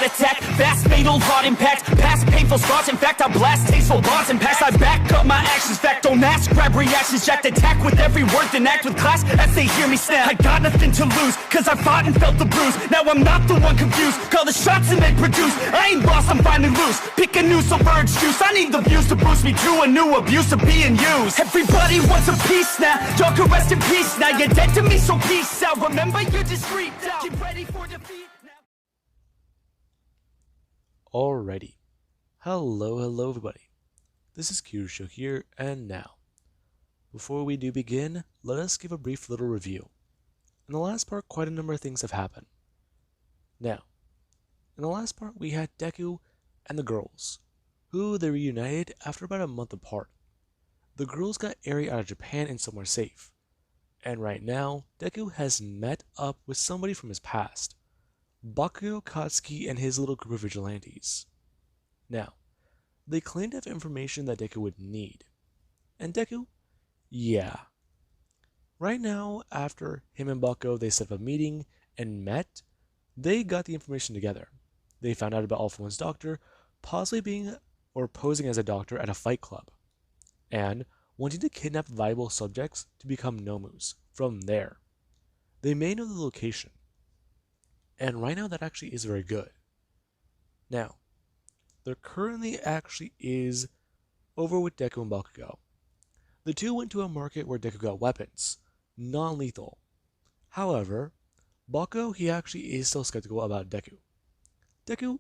heart attack. Fast, fatal, hard impact. Past painful scars, in fact, I blast tasteful bars and pass. I back up my actions, fact, don't ask, grab reactions, jacked, attack with every word, then act with class as they hear me snap. I got nothing to lose, cause I fought and felt the bruise. Now I'm not the one confused, call the shots and they produce. I ain't lost, I'm finally loose, pick a new submerged juice. I need the views to boost me to a new abuse of being used. Everybody wants a piece now, y'all can rest in peace now. You're dead to me, so peace out. Remember you're discreet now, get ready for defeat now. Alrighty. Hello everybody. This is Kyusho here, and now, before we do begin, let us give a brief little review. In the last part, quite a number of things have happened. Now, in the last part, we had Deku and the girls, who they reunited after about a month apart. The girls got Eri out of Japan and somewhere safe. And right now, Deku has met up with somebody from his past, Bakugo Katsuki and his little group of vigilantes. Now, they claim to have information that Deku would need. And Deku? Yeah. Right now, after him and Bakugo, they set up a meeting and met, they got the information together. They found out about All For One's doctor possibly being or posing as a doctor at a fight club, and wanting to kidnap viable subjects to become Nomus from there. They may know the location, and right now that actually is very good. Now, there currently actually is over with Deku and Bakugo. The two went to a market where Deku got weapons, non-lethal. However, Bakugo, he actually is still skeptical about Deku. Deku,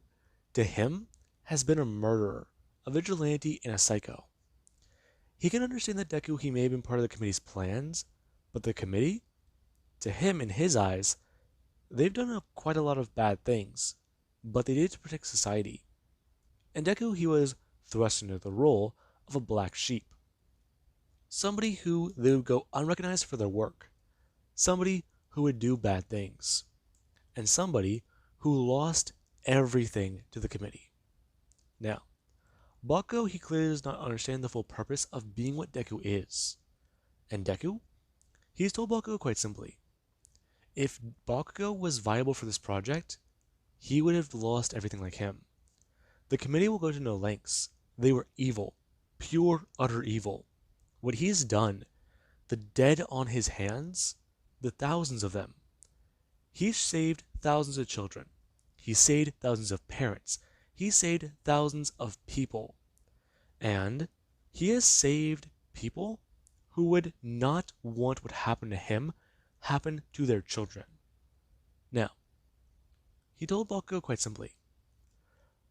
to him, has been a murderer, a vigilante, and a psycho. He can understand that Deku, he may have been part of the committee's plans, but the committee, to him, in his eyes, they've done quite a lot of bad things, but they did it to protect society. And Deku, he was thrust into the role of a black sheep. Somebody who they would go unrecognized for their work. Somebody who would do bad things. And somebody who lost everything to the committee. Now, Bakugo, he clearly does not understand the full purpose of being what Deku is. And Deku? He's told Bakugo quite simply, if Bakugo was viable for this project, he would have lost everything like him. The committee will go to no lengths. They were evil. Pure, utter evil. What he's done, the dead on his hands, the thousands of them. He saved thousands of children. He saved thousands of parents. He saved thousands of people. And he has saved people who would not want what happened to him happen to their children. Now, he told Bakugo quite simply,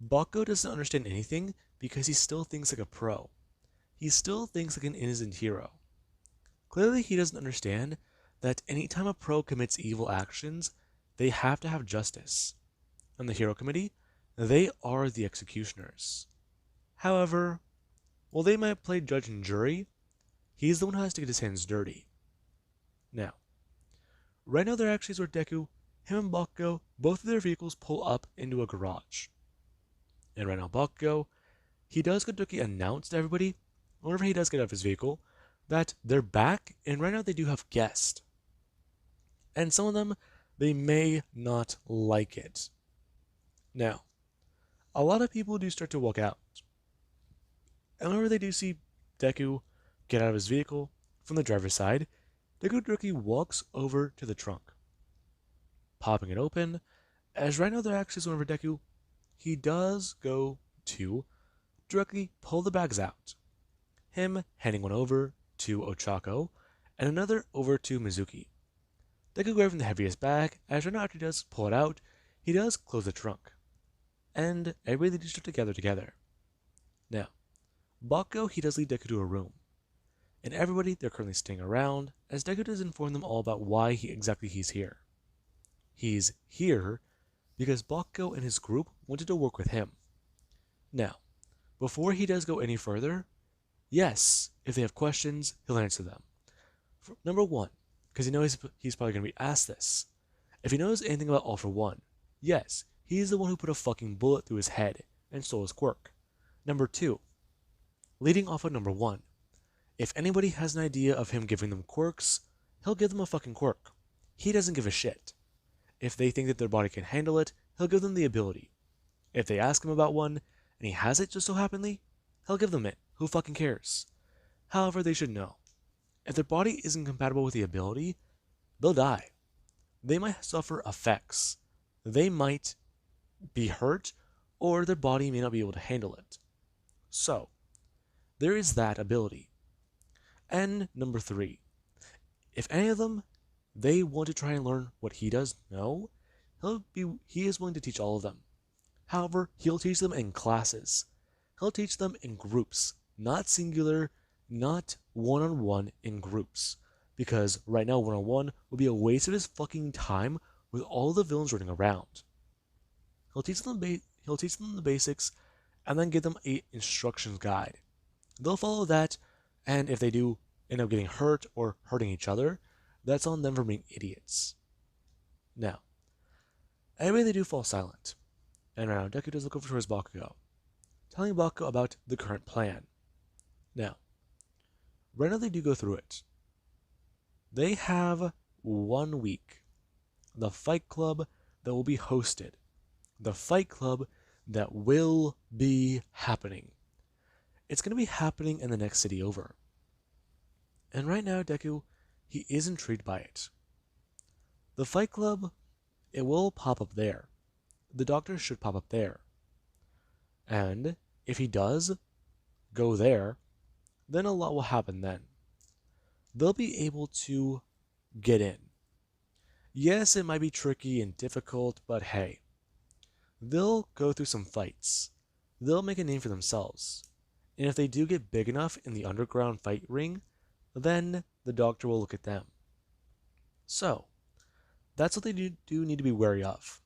Bakugo doesn't understand anything because he still thinks like a pro. He still thinks like an innocent hero. Clearly he doesn't understand that anytime a pro commits evil actions, they have to have justice. And the Hero Committee, they are the executioners. However, while they might play judge and jury, he's the one who has to get his hands dirty. Now, right now there actually is where Deku, him and Bakugo, both of their vehicles pull up into a garage. And right now Bakugo, he does go to announce to everybody, whenever he does get out of his vehicle, that they're back, and right now they do have guests. And some of them, they may not like it. Now, a lot of people do start to walk out. And whenever they do see Deku get out of his vehicle from the driver's side, Deku directly walks over to the trunk, popping it open, as right now there actually is whenever Deku, he does go to directly pull the bags out. Him handing one over to Ochako, and another over to Mizuki. Deku grabbing the heaviest bag, as right now after he does pull it out, he does close the trunk. And everybody just start to gather together. Now, Bakugo, he does lead Deku to a room. And everybody, they're currently staying around, as Deku does inform them all about why he's here. He's here because Bakugo and his group wanted to work with him. Now, before he does go any further, yes, if they have questions, he'll answer them. Number one, because he knows he's probably going to be asked this. If he knows anything about All For One, yes, he's the one who put a fucking bullet through his head and stole his quirk. Number two, leading off of number one, if anybody has an idea of him giving them quirks, he'll give them a fucking quirk. He doesn't give a shit. If they think that their body can handle it, he'll give them the ability. If they ask him about one, and he has it just so happenly, he'll give them it. Who fucking cares? However, they should know. If their body isn't compatible with the ability, they'll die. They might suffer effects. They might be hurt, or their body may not be able to handle it. So, there is that ability. And number 3, if any of them, they want to try and learn what he does know, he is willing to teach all of them. However, he'll teach them in classes. He'll teach them in groups, not singular, not one-on-one, in groups. Because right now, one-on-one would be a waste of his fucking time with all the villains running around. He'll teach them the basics, and then give them a instructions guide. They'll follow that, and if they do end up getting hurt or hurting each other, that's on them for being idiots. Now, anyway, they do fall silent. And right now, Deku does look over towards Bakugo, telling Bakugo about the current plan. Now, right now they do go through it. They have 1 week. The Fight Club that will be hosted. The Fight Club that will be happening. It's going to be happening in the next city over. And right now, Deku, he is intrigued by it. The Fight Club, it will pop up there. The doctor should pop up there. And if he does go there, then a lot will happen then. They'll be able to get in. Yes, it might be tricky and difficult, but hey, they'll go through some fights. They'll make a name for themselves. And if they do get big enough in the underground fight ring, then the doctor will look at them. So, that's what they do need to be wary of.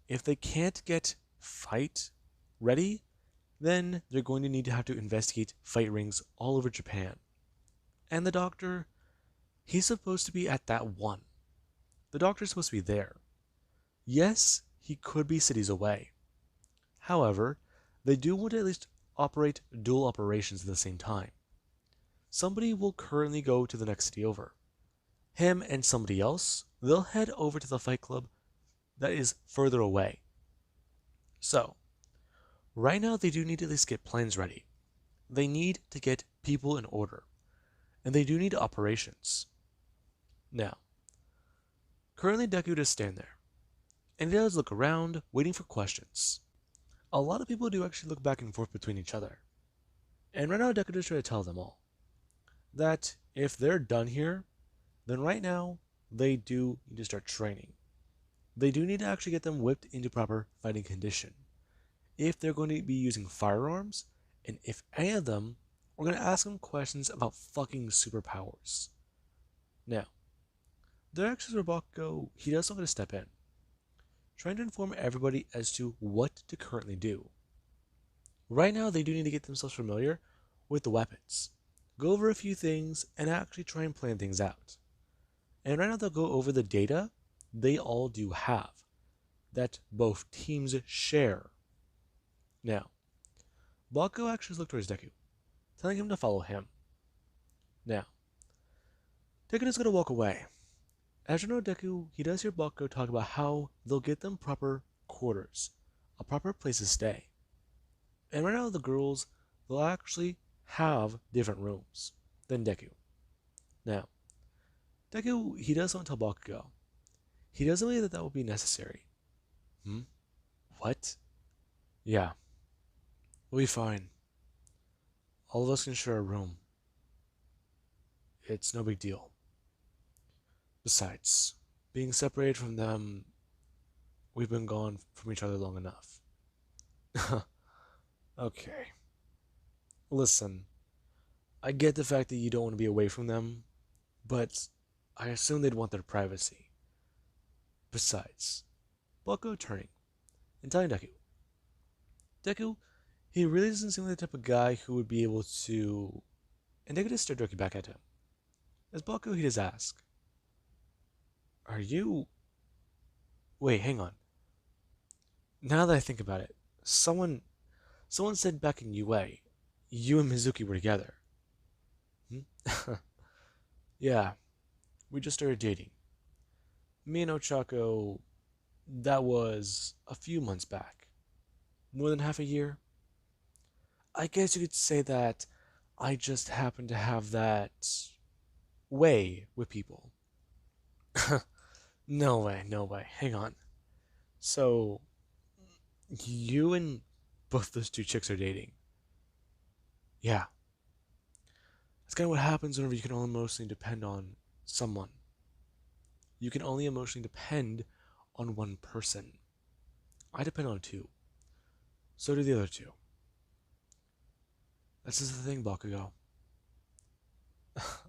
If they can't get fight ready, then they're going to need to have to investigate fight rings all over Japan. And the doctor, he's supposed to be at that one. The doctor's supposed to be there. Yes, he could be cities away. However, they do want to at least operate dual operations at the same time. Somebody will currently go to the next city over. Him and somebody else, they'll head over to the Fight Club that is further away. So, right now they do need to at least get plans ready. They need to get people in order. And they do need operations. Now, currently Deku does stand there. And he does look around, waiting for questions. A lot of people do actually look back and forth between each other. And right now Deku does try to tell them all that if they're done here, then right now they do need to start training. They do need to actually get them whipped into proper fighting condition. If they're going to be using firearms, and if any of them, we're going to ask them questions about fucking superpowers. Now, Director Bakugo, he does want to step in, trying to inform everybody as to what to currently do. Right now, they do need to get themselves familiar with the weapons, go over a few things, and actually try and plan things out. And right now, they'll go over the data they all do have, that both teams share. Now, Bakugo actually looked towards Deku, telling him to follow him. Now, Deku is going to walk away. As you know, Deku, he does hear Bakugo talk about how they'll get them proper quarters, a proper place to stay. And right now, the girls, they'll actually have different rooms than Deku. Now, Deku, he does want to tell Bakugo. He doesn't believe that that will be necessary. What? Yeah. We'll be fine. All of us can share a room. It's no big deal. Besides, being separated from them, we've been gone from each other long enough. Okay. Listen, I get the fact that you don't want to be away from them, but I assume they'd want their privacy. Besides, Bakugo turning and telling Deku. Deku, he really doesn't seem like the type of guy who would be able to... And Deku just stared directly back at him. As Bakugo, he does ask, are you... Wait, hang on. Now that I think about it, someone said back in UA, you and Mizuki were together. Yeah, we just started dating. Me and Ochako, that was a few months back. more than half a year. I guess you could say that I just happen to have that way with people. No way, no way. Hang on. So, you and both those two chicks are dating? Yeah. That's kind of what happens whenever you can only emotionally depend on someone. You can only emotionally depend on one person. I depend on two. So do the other two. This is the thing, Bakugo.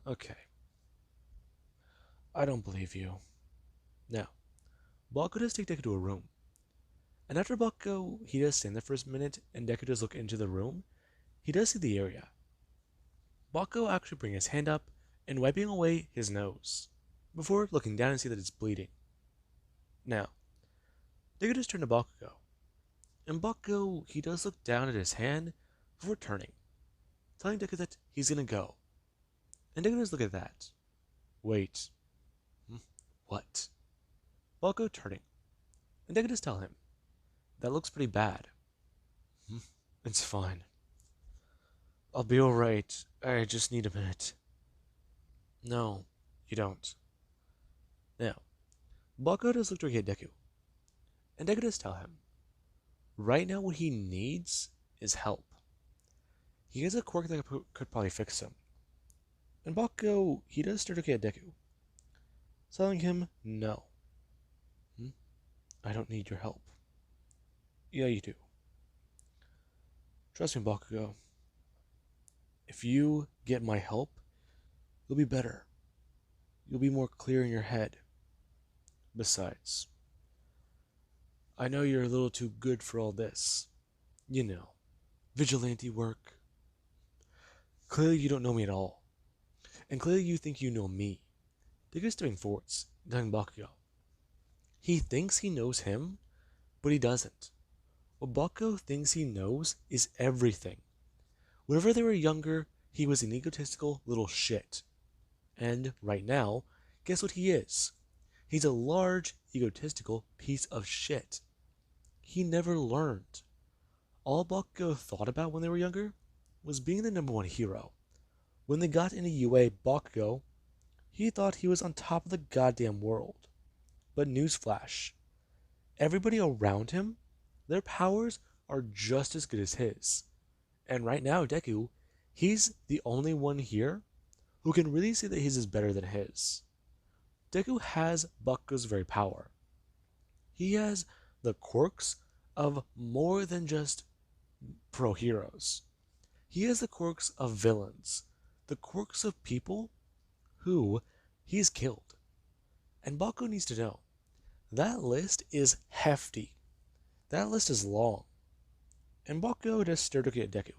Okay. I don't believe you. Now, Bakugo does take Deku to a room. And after Bakugo, he does stand there for a minute, and Deku does look into the room, he does see the area. Bakugo actually brings his hand up and wiping away his nose, before looking down and see that it's bleeding. Now, Deku does turn to Bakugo, and Bakugo, he does look down at his hand before turning, telling Deku that he's gonna go. And Deku does look at that. Wait. What? Bakugo turning, and Deku does tell him, that looks pretty bad. It's fine. I'll be alright. I just need a minute. No, you don't. Now, Bakugo does look directly at Deku, and Deku does tell him, right now what he needs is help. He has a quirk that could probably fix him. And Bakugo, he does stare directly at Deku, telling him, no. I don't need your help. Yeah, you do. Trust me, Bakugo. If you get my help, you'll be better. You'll be more clear in your head. Besides, I know you're a little too good for all this. You know, vigilante work. Clearly you don't know me at all. And clearly you think you know me. Deku's stepping forwards, telling Bakugo. He thinks he knows him, but he doesn't. What Bakugo thinks he knows is everything. Whenever they were younger, he was an egotistical little shit. And right now, guess what he is? He's a large, egotistical piece of shit. He never learned. All Bakugo thought about when they were younger was being the #1 hero. When they got into UA Bakugo, he thought he was on top of the goddamn world. But newsflash, everybody around him, their powers are just as good as his. And right now, Deku, he's the only one here who can really say that his is better than his. Deku has Bakugo's very power. He has the quirks of more than just pro heroes. He has the quirks of villains, the quirks of people who he's killed. And Bakugo needs to know, that list is hefty. That list is long. And Bakugo does stare looking at Deku.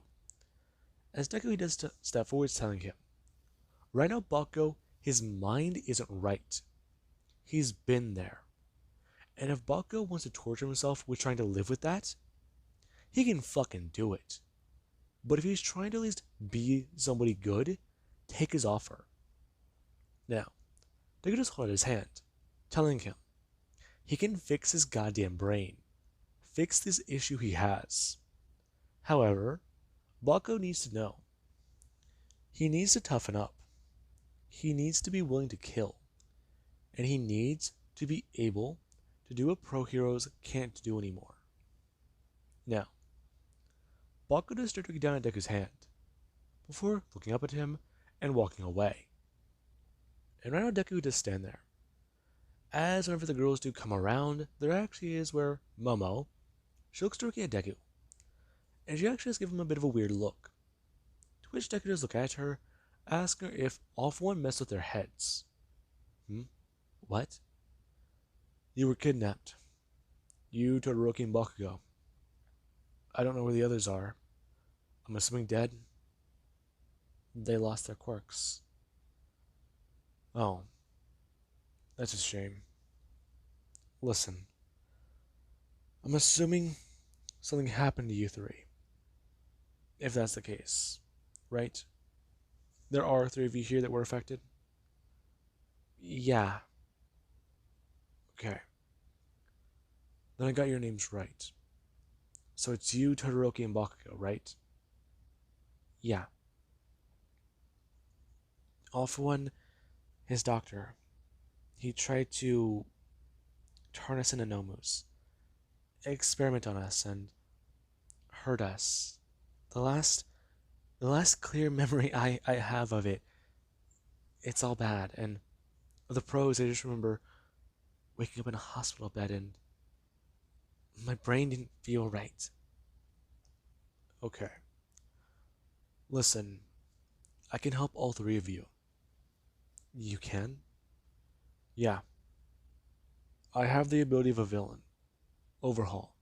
As Deku he does step forward telling him, right now Bakugo, his mind isn't right. He's been there. And if Bakugo wants to torture himself with trying to live with that, he can fucking do it. But if he's trying to at least be somebody good, take his offer. Now, Deku just held out his hand, telling him he can fix his goddamn brain, fix this issue he has. However, Bakugo needs to know. He needs to toughen up. He needs to be willing to kill. And he needs to be able to do what pro heroes can't do anymore. Now, Bakugo does start looking down at Deku's hand, before looking up at him and walking away. And right now Deku does stand there. As whenever the girls do come around, there actually is where Momo, she looks directly at Deku, and she actually does give him a bit of a weird look. To which Deku does look at her, asking her if all for one messed with their heads. What? You were kidnapped. You, Todoroki, and Bakugo. I don't know where the others are. I'm assuming dead. They lost their quirks. Oh. That's a shame. Listen. I'm assuming something happened to you three. If that's the case. Right? There are 3 of you here that were affected? Yeah. Okay. Then I got your names right. So it's you, Todoroki, and Bakugo, right? Yeah. All for one, his doctor. He tried to turn us into Nomus, experiment on us, and hurt us. The last the last clear memory I have of it, it's all bad. And the pros, I just remember waking up in a hospital bed and my brain didn't feel right. Okay. Listen, I can help all three of you. You can? Yeah. I have the ability of a villain. Overhaul.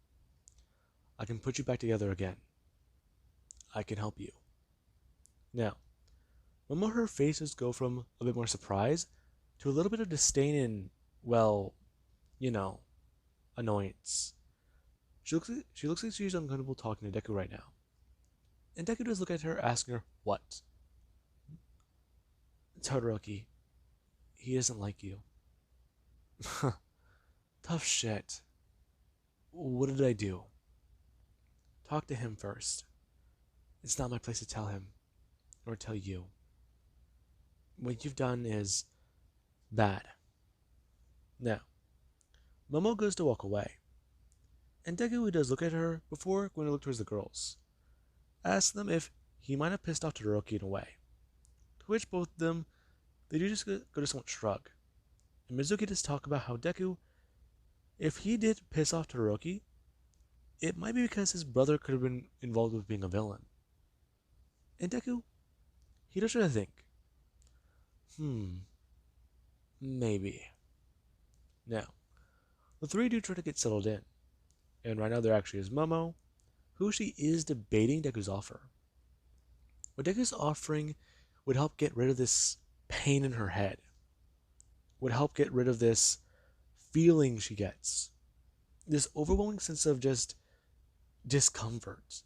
I can put you back together again. I can help you. Now, Momo, her faces go from a bit more surprise to a little bit of disdain and, well, you know, annoyance. She looks like she's uncomfortable talking to Deku right now. And Deku does look at her, asking her, what? Todoroki, he doesn't like you. Tough shit. What did I do? Talk to him first. It's not my place to tell him, or tell you. What you've done is bad. Now, Momo goes to walk away, and Deku does look at her before going to look towards the girls. Asks them if he might have pissed off Todoroki in a way. To which both of them, they do just go to somewhat shrug. And Mizuki does talk about how Deku, if he did piss off Todoroki, it might be because his brother could have been involved with being a villain. And Deku, he does try to think. Maybe. Now, the three do try to get settled in. And right now there actually is Momo, who she is debating Deku's offer. What Deku's offering would help get rid of this pain in her head. Would help get rid of this feeling she gets. This overwhelming sense of just discomfort.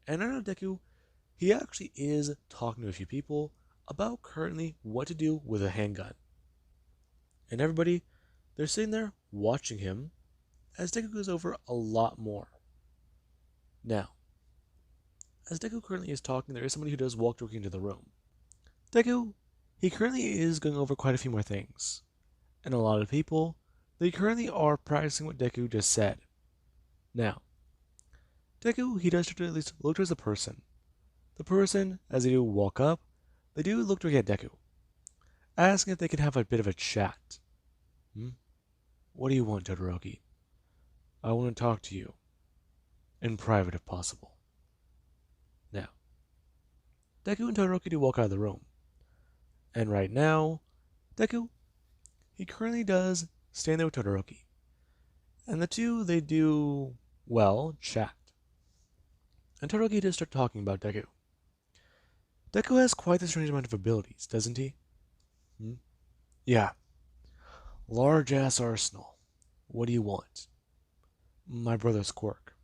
And I know Deku, he actually is talking to a few people about currently what to do with a handgun. And everybody, they're sitting there watching him as Deku goes over a lot more. Now, as Deku currently is talking, there is somebody who does walk directly into the room. Deku, he currently is going over quite a few more things. And a lot of people, they currently are practicing what Deku just said. Now, Deku, he does try to at least look towards the person. The person, as they do walk up, they do look directly at Deku, asking if they can have a bit of a chat. What do you want, Todoroki? I want to talk to you. In private, if possible. Now, Deku and Todoroki do walk out of the room. And right now, Deku, he currently does stand there with Todoroki. And the two, they do, well, chat. And Todoroki does start talking about Deku. Deku has quite a strange amount of abilities, doesn't he? Yeah. Large-ass arsenal. What do you want? My brother's quirk.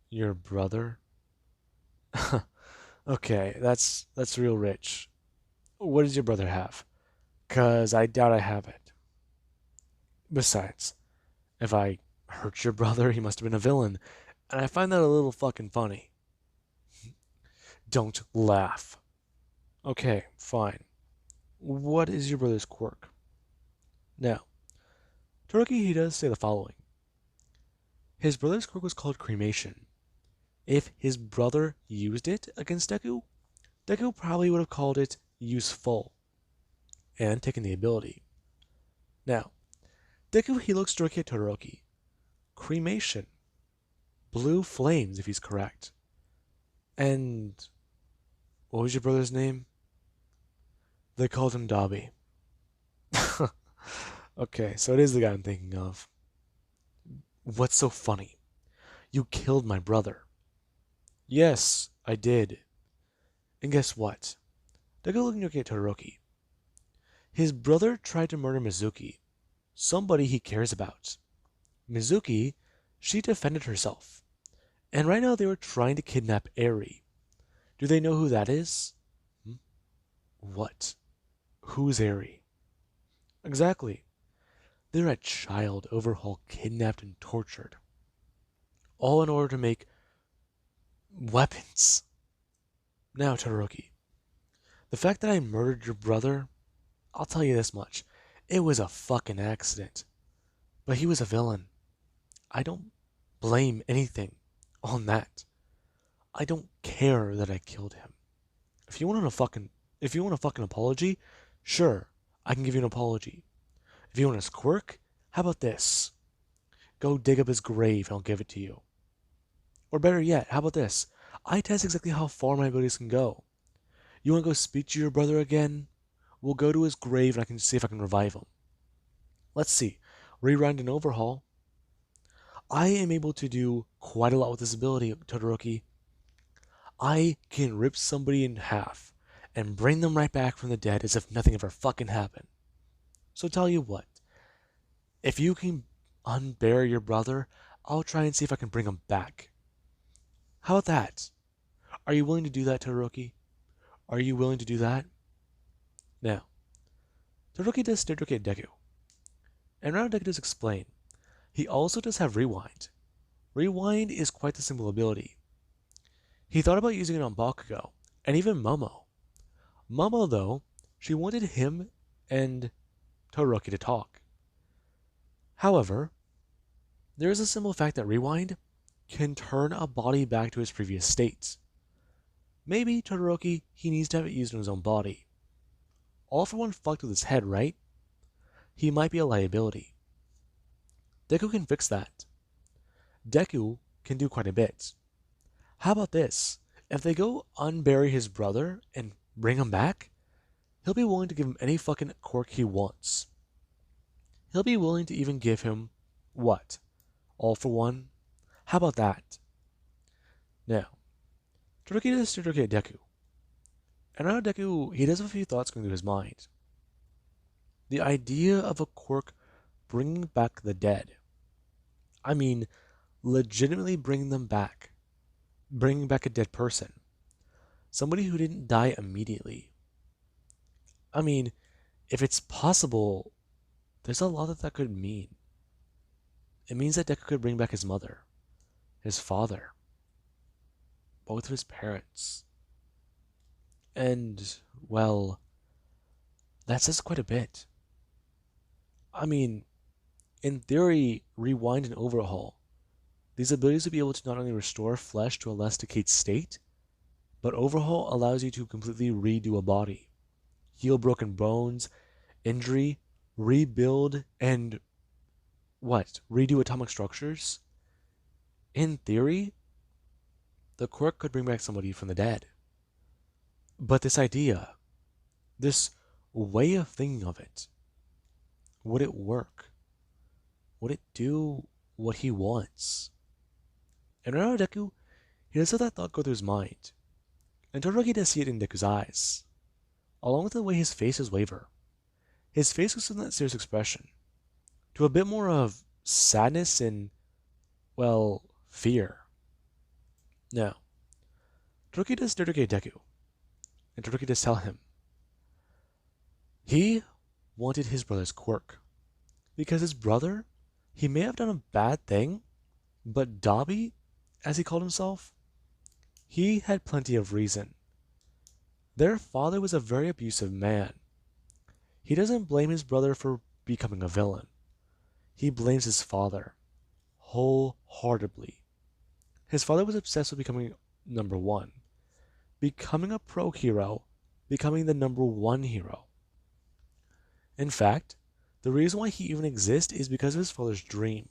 Your brother? Okay, that's real rich. What does your brother have? 'Cause I doubt I have it. Besides, if I hurt your brother, he must have been a villain, and I find that a little fucking funny. Don't laugh. Okay, fine. What is your brother's quirk? Now, Todoroki, he does say the following. His brother's quirk was called cremation. If his brother used it against Deku, Deku probably would have called it useful and taken the ability. Now, Deku, he looks directly at Todoroki. Cremation. Blue flames, if he's correct. And what was your brother's name? They called him Dobby. Okay, so it is the guy I'm thinking of. What's so funny? You killed my brother. Yes, I did. And guess what? Deku looking at Todoroki. His brother tried to murder Mizuki, somebody he cares about. Mizuki, she defended herself. And right now they were trying to kidnap Eri. Do they know who that is? What? Who's Eri? Exactly. They're a child Overhaul kidnapped and tortured. all in order to make weapons. Now, Todoroki, the fact that I murdered your brother, I'll tell you this much. It was a fucking accident. But he was a villain. I don't blame anything on that. I don't care that I killed him. If you want a fucking apology, sure, I can give you an apology. If you want his quirk, how about this? Go dig up his grave and I'll give it to you. Or better yet, how about this? I test exactly how far my abilities can go. You want to go speak to your brother again? We'll go to his grave and I can see if I can revive him. Let's see. Rewind and overhaul. I am able to do quite a lot with this ability, Todoroki. I can rip somebody in half and bring them right back from the dead as if nothing ever fucking happened. So tell you what, if you can unbury your brother, I'll try and see if I can bring him back. How about that? Are you willing to do that, Todoroki? Are you willing to do that? Now, Todoroki does staircase Deku. And now Deku does explain. He also does have Rewind. Rewind is quite the simple ability. He thought about using it on Bakugo, and even Momo. Momo, though, she wanted him and Todoroki to talk. However, there is a simple fact that Rewind can turn a body back to its previous state. Maybe Todoroki, he needs to have it used on his own body. All for one fucked with his head, right? He might be a liability. Deku can fix that. Deku can do quite a bit. How about this? If they go unbury his brother and bring him back, he'll be willing to give him any fucking quirk he wants. He'll be willing to even give him, what? All for one? How about that? Now, Todoroki does Todoroki Deku. And now Deku, he does have a few thoughts going through his mind. The idea of a quirk bringing back the dead. I mean, legitimately bringing them back. Bringing back a dead person. Somebody who didn't die immediately. I mean, if it's possible, there's a lot that could mean. It means that Deku could bring back his mother, his father, both of his parents. And, well, that says quite a bit. I mean, in theory, Rewind and Overhaul, these abilities would be able to not only restore flesh to a less decayed state, but Overhaul allows you to completely redo a body, heal broken bones, injury, rebuild, and redo atomic structures? In theory, the quirk could bring back somebody from the dead. But this idea, this way of thinking of it, would it work? Would it do what he wants? And right now Deku, he does let that thought go through his mind. And Todoroki does see it in Deku's eyes, along with the way his face is waver. His face goes from that serious expression to a bit more of sadness and, well, fear. Now, Todoroki does Todoroki Deku, and Todoroki does tell him he wanted his brother's quirk, because his brother, he may have done a bad thing, but Dabi, as he called himself, he had plenty of reason. Their father was a very abusive man. He doesn't blame his brother for becoming a villain. He blames his father, wholeheartedly. His father was obsessed with becoming number one, becoming a pro hero, becoming the number one hero. In fact, the reason why he even exists is because of his father's dream,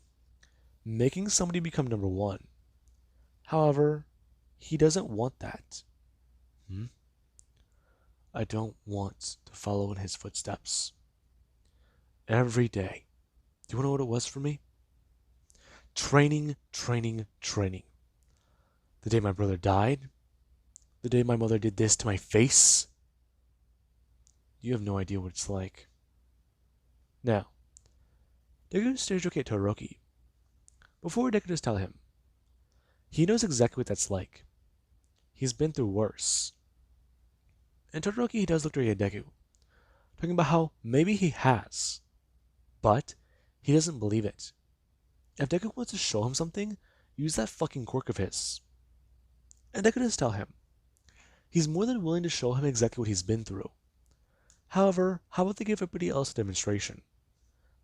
making somebody become number one. However, he doesn't want that. I don't want to follow in his footsteps. Every day. Do you want to know what it was for me? Training, training, training. The day my brother died. The day my mother did this to my face. You have no idea what it's like. Now, Deku stares at Todoroki. Before Deku does tell him, he knows exactly what that's like. He's been through worse. And Todoroki, he does look at Deku, talking about how maybe he has, but he doesn't believe it. If Deku wants to show him something, use that fucking quirk of his. And Deku does tell him. He's more than willing to show him exactly what he's been through. However, how about they give everybody else a demonstration?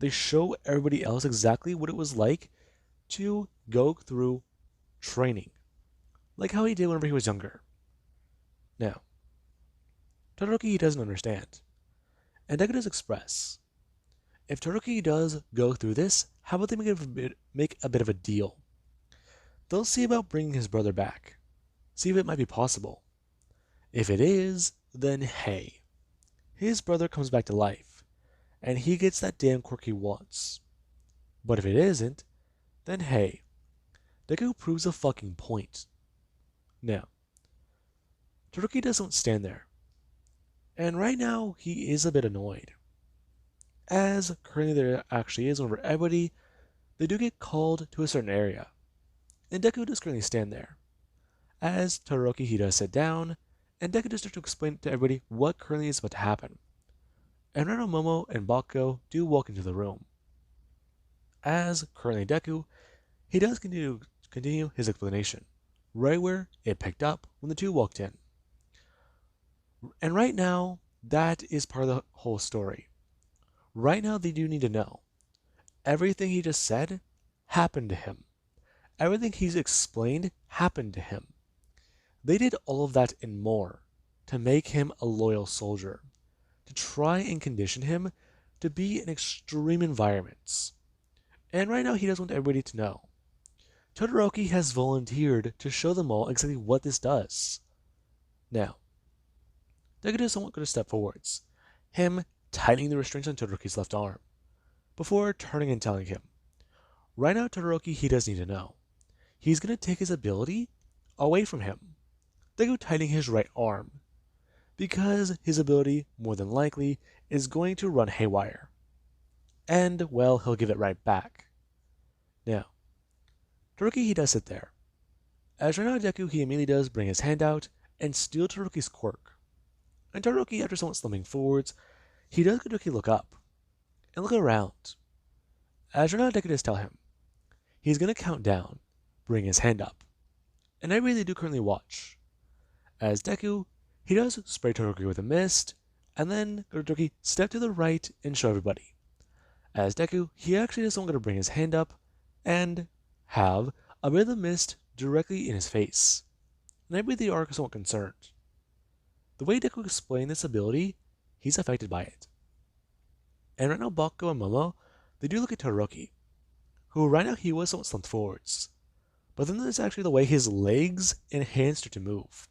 They show everybody else exactly what it was like to go through training, like how he did whenever he was younger. Now, Todoroki he doesn't understand, and Deku does express. If Todoroki does go through this, how about they make a bit of a deal? They'll see about bringing his brother back, see if it might be possible. If it is, then hey, his brother comes back to life, and he gets that damn quirk he wants. But if it isn't, then hey, Deku proves a fucking point. Now, Todoroki doesn't stand there, and right now he is a bit annoyed. As currently there actually is whenever everybody, they do get called to a certain area, and Deku does currently stand there. As Todoroki he does sit down, and Deku does start to explain to everybody what currently is about to happen. And right now Momo and Bakugo do walk into the room. As currently Deku, he does continue his explanation, right where it picked up when the two walked in. And right now, that is part of the whole story. Right now they do need to know. Everything he just said happened to him. Everything he's explained happened to him. They did all of that and more to make him a loyal soldier, to try and condition him to be in extreme environments. And right now he does want everybody to know. Todoroki has volunteered to show them all exactly what this does. Now, Deku is somewhat going to step forwards, him tightening the restraints on Todoroki's left arm, before turning and telling him, right now Todoroki he does need to know. He's going to take his ability away from him. Deku tightening his right arm, because his ability, more than likely, is going to run haywire. And, well, he'll give it right back. Now, Todoroki he does sit there. As right now Deku he immediately does bring his hand out and steal Todoroki's quirk. And Todoroki, after somewhat slumping forwards, he does Todoroki look up and look around. As right now Deku does tell him, he's going to count down, bring his hand up. And I really do currently watch. As Deku, he does spray Todoroki with a mist, and then Todoroki step to the right and show everybody. As Deku, he actually is going to bring his hand up and have a bit of the mist directly in his face. And everybody they are somewhat concerned. The way Deku explained this ability, he's affected by it. And right now Bakugo and Momo, they do look at Todoroki, who right now he was somewhat slumped forwards. But then there's actually the way his legs and hands start to move.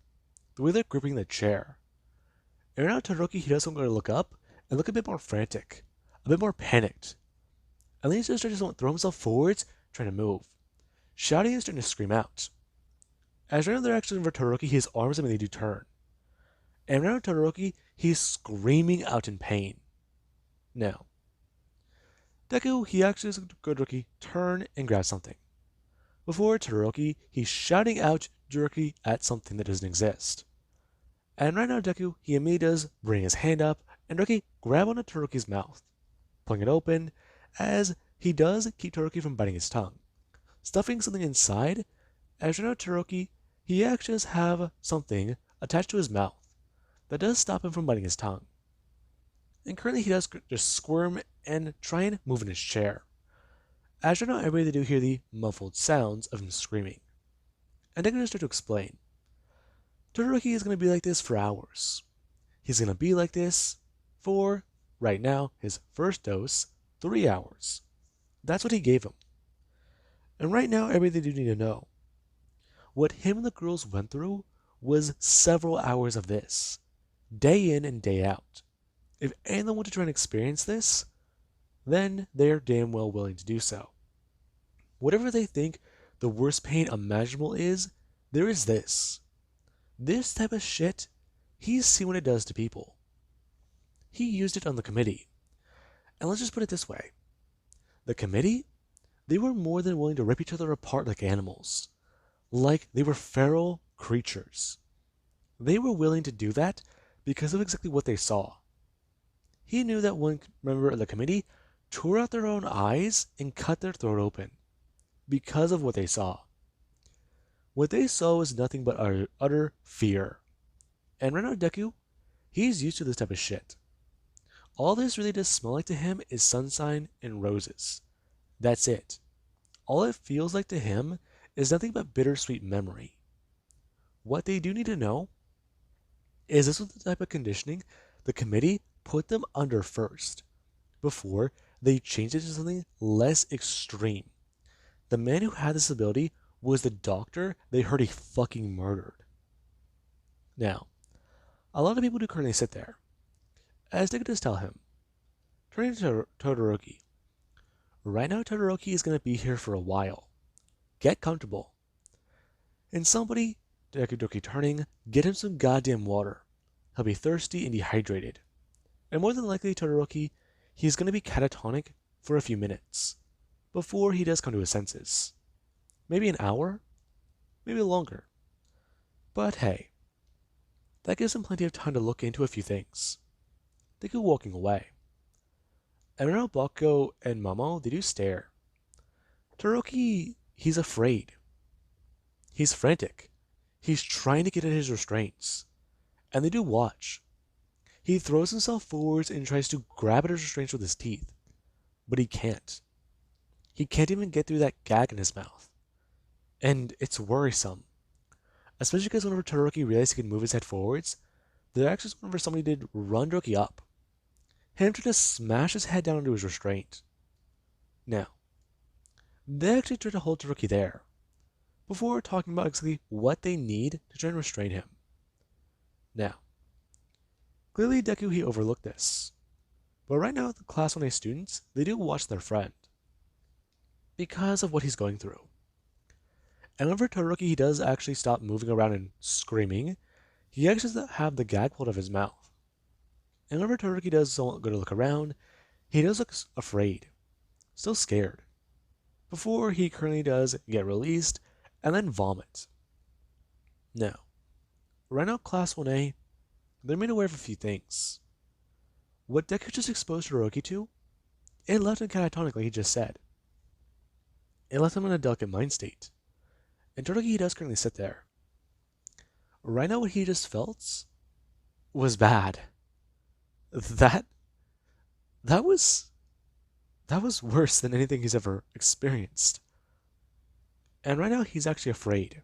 The way they're gripping the chair. And right now Todoroki he does something to look up and look a bit more frantic, a bit more panicked. And then he just starts to throw himself forwards, trying to move, shouting and starting to scream out. As right now they're actually over Todoroki, his arms immediately do turn. And right now Todoroki, he's screaming out in pain. Now, Deku, he actually lets Todoroki turn and grab something. Before Todoroki, he's shouting out Todoroki at something that doesn't exist. And right now Deku, he immediately does bring his hand up and Todoroki grab onto Todoroki's mouth, pulling it open, as he does keep Todoroki from biting his tongue, stuffing something inside. As right now Todoroki, he actually does have something attached to his mouth that does stop him from biting his tongue. And currently he does just squirm and try and move in his chair. As right now everybody do hear the muffled sounds of him screaming. And Deku starts to explain. Todoroki is going to be like this for hours. He's going to be like this for, right now, his first dose, 3 hours. That's what he gave him. And right now everybody do need to know. What him and the girls went through was several hours of this, day in and day out. If anyone want to try and experience this, then they're damn well willing to do so. Whatever they think the worst pain imaginable is, there is this. This type of shit, he's seen what it does to people. He used it on the committee. And let's just put it this way. The committee, they were more than willing to rip each other apart like animals. Like they were feral creatures. They were willing to do that because of exactly what they saw. He knew that one member of the committee tore out their own eyes and cut their throat open because of what they saw. What they saw was nothing but utter fear. And right now, Deku, he's used to this type of shit. All this really does smell like to him is sunshine and roses. That's it. All it feels like to him is nothing but bittersweet memory. What they do need to know is this was the type of conditioning the committee put them under first, before they changed it to something less extreme. The man who had this ability was the doctor they heard he fucking murdered. Now, a lot of people do currently sit there, as they could just tell him, turning to Todoroki. Right now, Todoroki is going to be here for a while. Get comfortable. And somebody, Deku turning, get him some goddamn water. He'll be thirsty and dehydrated. And more than likely, Todoroki, he's going to be catatonic for a few minutes before he does come to his senses. Maybe an hour, maybe longer. But hey, that gives him plenty of time to look into a few things. Deku walking away. And now Bakugo and Momo, they do stare. Todoroki, he's afraid. He's frantic. He's trying to get at his restraints. And they do watch. He throws himself forwards and tries to grab at his restraints with his teeth. But he can't. He can't even get through that gag in his mouth. And it's worrisome. Especially because whenever Todoroki realized he could move his head forwards, there actually is whenever somebody did run Todoroki up. Him to just smash his head down into his restraint. Now, they actually try to hold Todoroki there, before talking about exactly what they need to try and restrain him. Now, clearly Deku, he overlooked this. But right now, the Class 1A students, they do watch their friend. Because of what he's going through. And whenever Todoroki, he does actually stop moving around and screaming, he actually does have the gag pulled out of his mouth. And whenever Todoroki does go to look around, he does look afraid, still scared, before he currently does get released and then vomit. Now, right now, Class 1A, they're made aware of a few things. What Deku just exposed Todoroki to, it left him catatonic, like he just said. It left him in a delicate mind state. And Todoroki, he does currently sit there. Right now, what he just felt was bad. That was worse than anything he's ever experienced. And right now, he's actually afraid.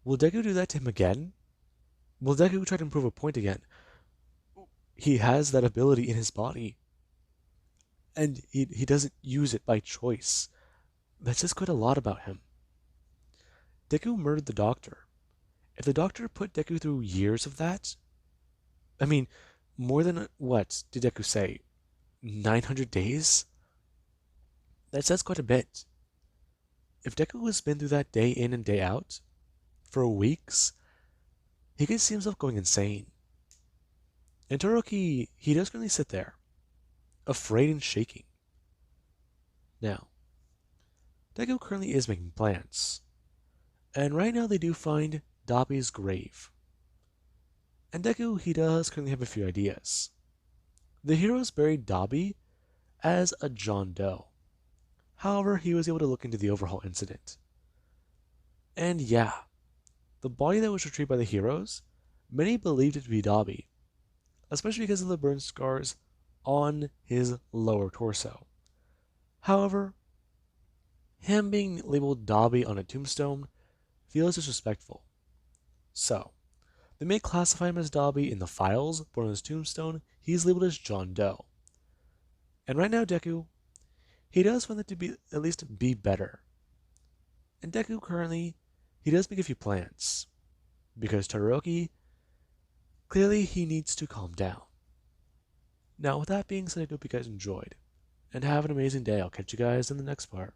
Will Deku do that to him again? Will Deku try to prove a point again? He has that ability in his body. And he doesn't use it by choice. That says quite a lot about him. Deku murdered the doctor. If the doctor put Deku through years of that, I mean, more than, what did Deku say? 900 days? That says quite a bit. If Deku has been through that day in and day out, for weeks, he could see himself going insane. And Todoroki, he does currently sit there, afraid and shaking. Now, Deku currently is making plans. And right now they do find Dabi's grave. And Deku, he does currently have a few ideas. The heroes buried Dabi as a John Doe. However, he was able to look into the overhaul incident. And yeah, the body that was retrieved by the heroes, many believed it to be Dabi, especially because of the burn scars on his lower torso. However, him being labeled Dabi on a tombstone feels disrespectful. So, they may classify him as Dabi in the files, but on his tombstone, he's labeled as John Doe. And right now, Deku, he does find that to be at least be better. And Deku currently, he does make a few plans. Because Todoroki, clearly he needs to calm down. Now, with that being said, I hope you guys enjoyed. And have an amazing day. I'll catch you guys in the next part.